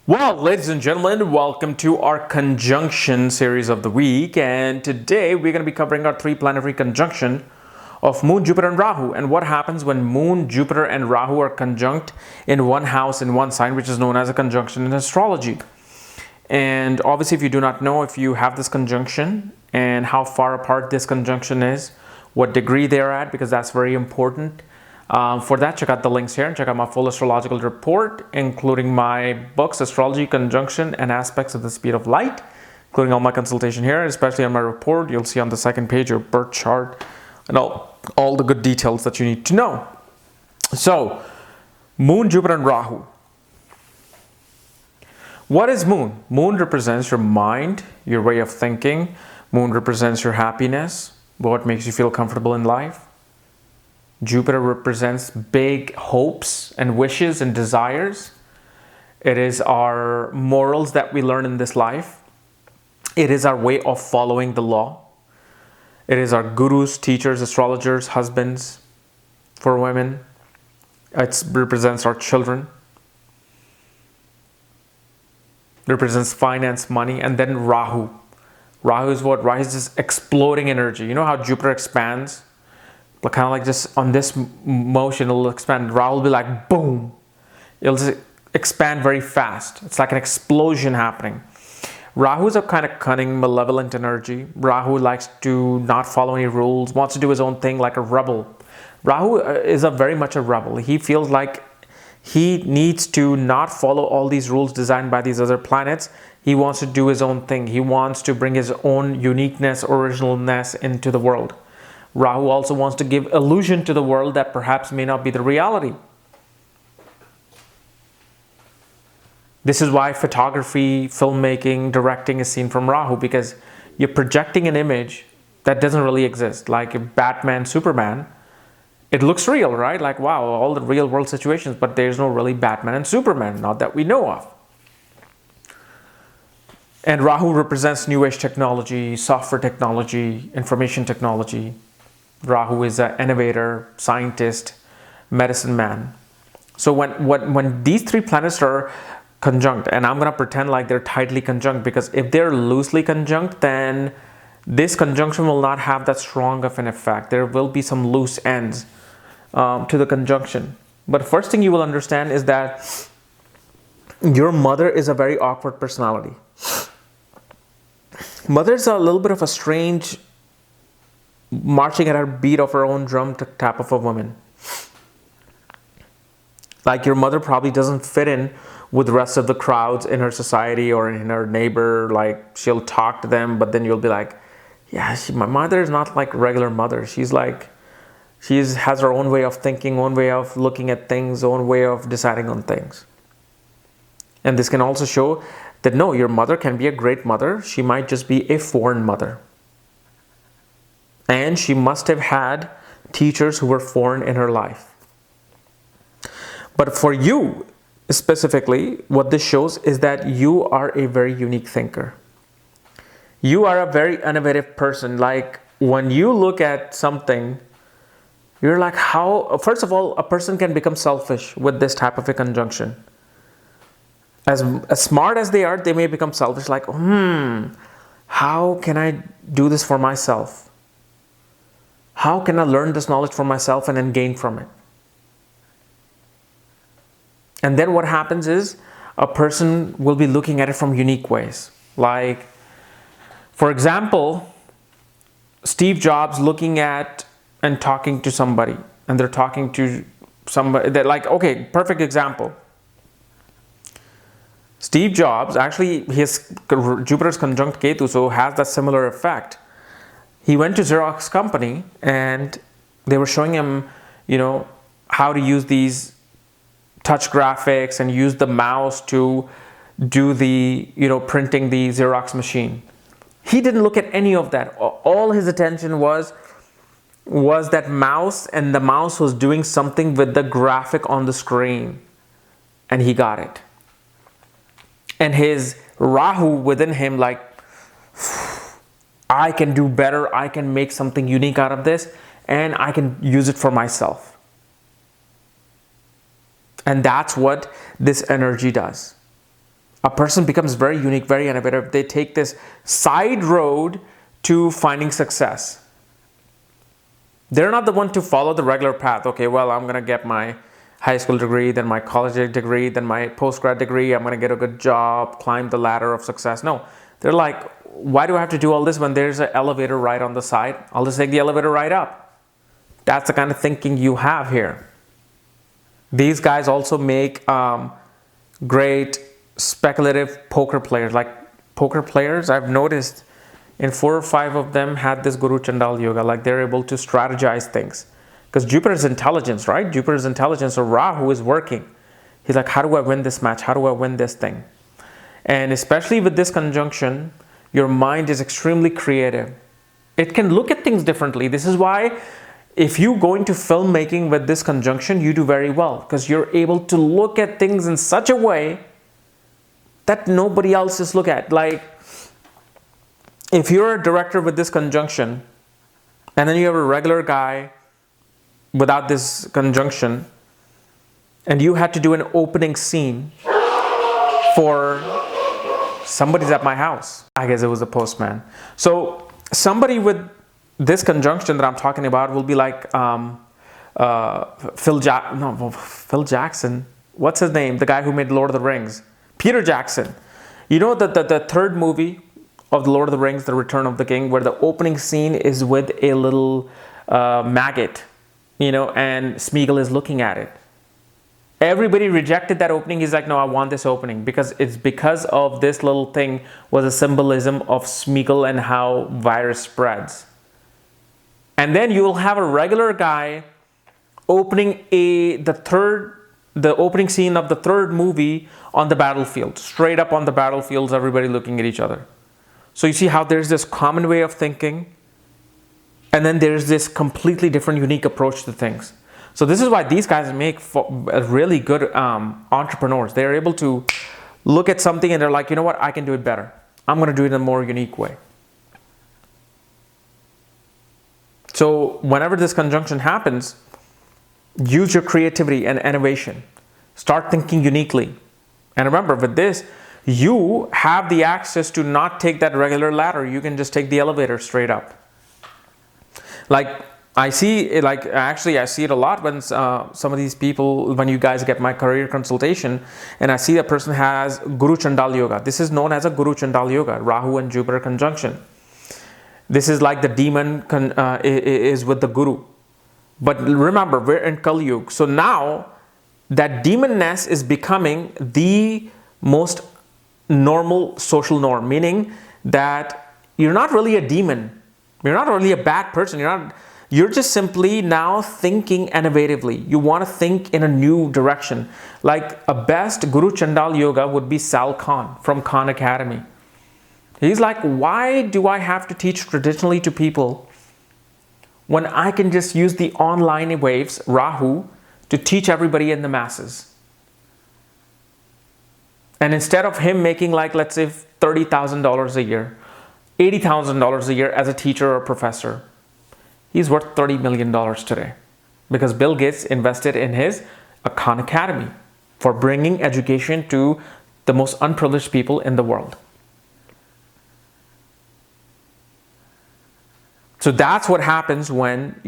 Well, ladies and gentlemen, welcome to our conjunction series of the week. And today we're going to be covering our three planetary conjunction of Moon, Jupiter, and Rahu. And what happens when Moon, Jupiter, and Rahu are conjunct in one house, in one sign, which is known as a conjunction in astrology. And obviously, if you do not know if you have this conjunction and how far apart this conjunction is, what degree they're at, because that's very important. For that, check out the links here and check out my full astrological report, including my books, Astrology, Conjunction, and Aspects of the Speed of Light, including all my consultation here, especially on my report. You'll see on the second page your birth chart and all the good details that you need to know. So, Moon, Jupiter, and Rahu. What is Moon? Moon represents your mind, your way of thinking. Moon represents your happiness, what makes you feel comfortable in life. Jupiter represents big hopes and wishes and desires. It is our morals that we learn in this life. It is our way of following the law. It is our gurus, teachers, astrologers, husbands for women. It represents our children. It represents finance, money. And then Rahu. Rahu is what? Rahu is this exploding energy. You know how Jupiter expands? Kind of like just on this motion, it'll expand. Rahu will be like boom. It'll just expand very fast. It's like an explosion happening. Rahu is a kind of cunning, malevolent energy. Rahu likes to not follow any rules, wants to do his own thing like a rebel. Rahu is very much a rebel. He feels like he needs to not follow all these rules designed by these other planets. He wants to do his own thing. He wants to bring his own uniqueness, originalness into the world. Rahu also wants to give illusion to the world that perhaps may not be the reality. This is why photography, filmmaking, directing is seen from Rahu, because you're projecting an image that doesn't really exist. Like Batman, Superman, it looks real, right? Like, wow, all the real world situations, but there's no really Batman and Superman, not that we know of. And Rahu represents new age technology, software technology, information technology. Rahu is an innovator, scientist, medicine man. So when these three planets are conjunct, and I'm going to pretend like they're tightly conjunct, because if they're loosely conjunct, then this conjunction will not have that strong of an effect. There will be some loose ends to the conjunction. But first thing you will understand is that your mother is a very awkward personality. Mother is a little bit of a strange, marching at her beat of her own drum tap of a woman. Like your mother probably doesn't fit in with the rest of the crowds in her society or in her neighbor. Like she'll talk to them, but then you'll be like, yeah, my mother is not like regular mother. She's like, has her own way of thinking, own way of looking at things, own way of deciding on things. And this can also show that no, your mother can be a great mother. She might just be a foreign mother. And she must have had teachers who were foreign in her life. But for you, specifically, what this shows is that you are a very unique thinker. You are a very innovative person. Like when you look at something, you're like, how, first of all, a person can become selfish with this type of a conjunction. As smart as they are, they may become selfish, like, how can I do this for myself? How can I learn this knowledge for myself and then gain from it? And then what happens is a person will be looking at it from unique ways. Like, for example, Steve Jobs looking at and talking to somebody, and they're talking to somebody, they're like, okay, perfect example. Steve Jobs, actually, his Jupiter's conjunct Ketu, so has that similar effect. He went to Xerox company and they were showing him, how to use these touch graphics and use the mouse to do the, printing the Xerox machine. He didn't look at any of that. All his attention was that mouse, and the mouse was doing something with the graphic on the screen, and he got it. And his Rahu within him, like, I can do better, I can make something unique out of this, and I can use it for myself. And that's what this energy does. a person becomes very unique, very innovative. They take this side road to finding success. They're not the one to follow the regular path. Okay, well, I'm going to get my high school degree, then my college degree, then my post-grad degree. I'm going to get a good job, climb the ladder of success. No, they're like, why do I have to do all this when there's an elevator right on the side? I'll just take the elevator right up. That's the kind of thinking you have here. These guys also make great speculative poker players. Like poker players, I've noticed in 4 or 5 of them had this Guru Chandal Yoga. Like they're able to strategize things. Because Jupiter is intelligence, right? Jupiter is intelligence. So Rahu is working. He's like, how do I win this match? How do I win this thing? And especially with this conjunction, your mind is extremely creative. It can look at things differently. This is why if you go into filmmaking with this conjunction, you do very well. Because you're able to look at things in such a way that nobody else is look at. Like, if you're a director with this conjunction, and then you have a regular guy without this conjunction, and you had to do an opening scene for somebody's at my house. I guess it was a postman. So somebody with this conjunction that I'm talking about will be like Phil Jackson. What's his name? The guy who made Lord of the Rings. Peter Jackson. You know the third movie of the Lord of the Rings, The Return of the King, where the opening scene is with a little maggot, you know, and Smeagol is looking at it. Everybody rejected that opening. He's like, no, I want this opening because it's because of this little thing was a symbolism of Smeagol and how virus spreads. And then you will have a regular guy opening the opening scene of the third movie on the battlefield, straight up on the battlefields, everybody looking at each other. So you see how there's this common way of thinking, and then there's this completely different, unique approach to things. So this is why these guys make really good entrepreneurs. They're able to look at something and they're like, you know what, I can do it better. I'm going to do it in a more unique way. So whenever this conjunction happens, use your creativity and innovation. Start thinking uniquely. And remember, with this, you have the access to not take that regular ladder. You can just take the elevator straight up. Like I see it, I see it a lot when some of these people, when you guys get my career consultation, and I see a person has Guru Chandal Yoga. This is known as a Guru Chandal Yoga, Rahu and Jupiter conjunction. This is like the demon is with the Guru. But remember, we're in Kali Yuga. So now that demonness is becoming the most normal social norm, meaning that you're not really a demon. You're not really a bad person. You're just simply now thinking innovatively. You want to think in a new direction. Like a best Guru Chandal Yoga would be Sal Khan from Khan Academy. He's like, why do I have to teach traditionally to people when I can just use the online waves, Rahu, to teach everybody in the masses? And instead of him making like, let's say, $30,000 a year, $80,000 a year as a teacher or professor, he's worth $30 million today because Bill Gates invested in his Khan Academy for bringing education to the most unprivileged people in the world. So that's what happens when,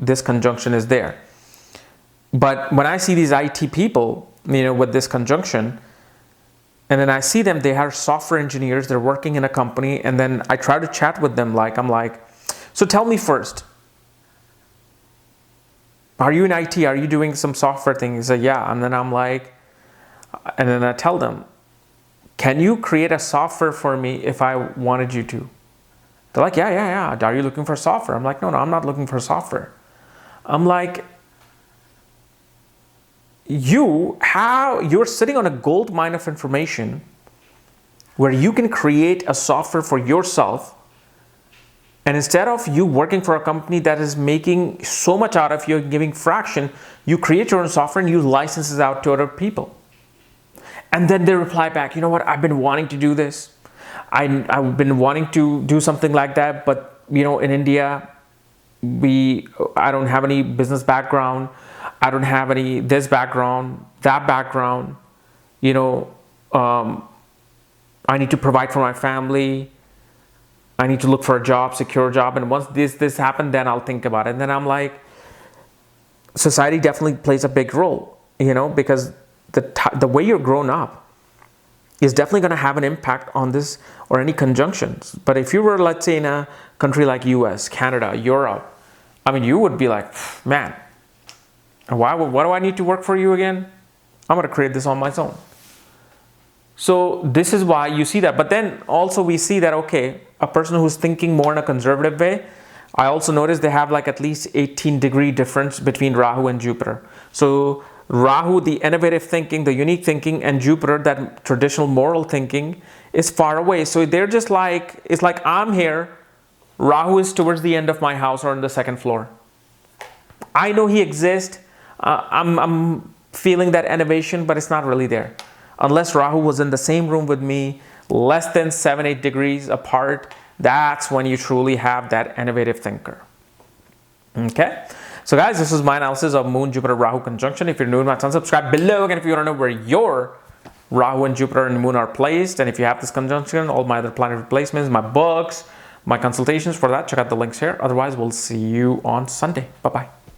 this conjunction is there. But when I see these IT people, with this conjunction, and then I see them, they are software engineers, they're working in a company, and then I try to chat with them I'm like, so tell me first, are you in IT? Are you doing some software thing? He said, yeah. And then I'm like, and then I tell them, can you create a software for me if I wanted you to? They're like, yeah. Are you looking for software? I'm like, no, I'm not looking for software. I'm like, you're sitting on a gold mine of information where you can create a software for yourself. And instead of you working for a company that is making so much out of you, giving fraction, you create your own software and you license it out to other people. And then they reply back, you know what, I've been wanting to do this. I've been wanting to do something like that, but in India, I don't have any business background. I don't have any this background, that background. I need to provide for my family. I need to look for a job, secure a job. And once this happened, then I'll think about it. And then I'm like, society definitely plays a big role, because the way you're grown up is definitely going to have an impact on this or any conjunctions. But if you were, let's say, in a country like US, Canada, Europe, you would be like, man, why do I need to work for you again? I'm going to create this on my own. So this is why you see that. But then also we see that, okay, a person who's thinking more in a conservative way, I also noticed they have like at least 18-degree difference between Rahu and Jupiter. So Rahu, the innovative thinking, the unique thinking, and Jupiter, that traditional moral thinking, is far away. So they're just like, it's like I'm here, Rahu is towards the end of my house or on the second floor. I know he exists. I'm feeling that innovation, but it's not really there. Unless Rahu was in the same room with me, less than 7-8 degrees apart, that's when you truly have that innovative thinker. Okay? So guys, this is my analysis of Moon, Jupiter, Rahu conjunction. If you're new to my channel, subscribe below. Again, if you want to know where your Rahu and Jupiter and Moon are placed, and if you have this conjunction, all my other planetary placements, my books, my consultations for that, check out the links here. Otherwise, we'll see you on Sunday. Bye-bye.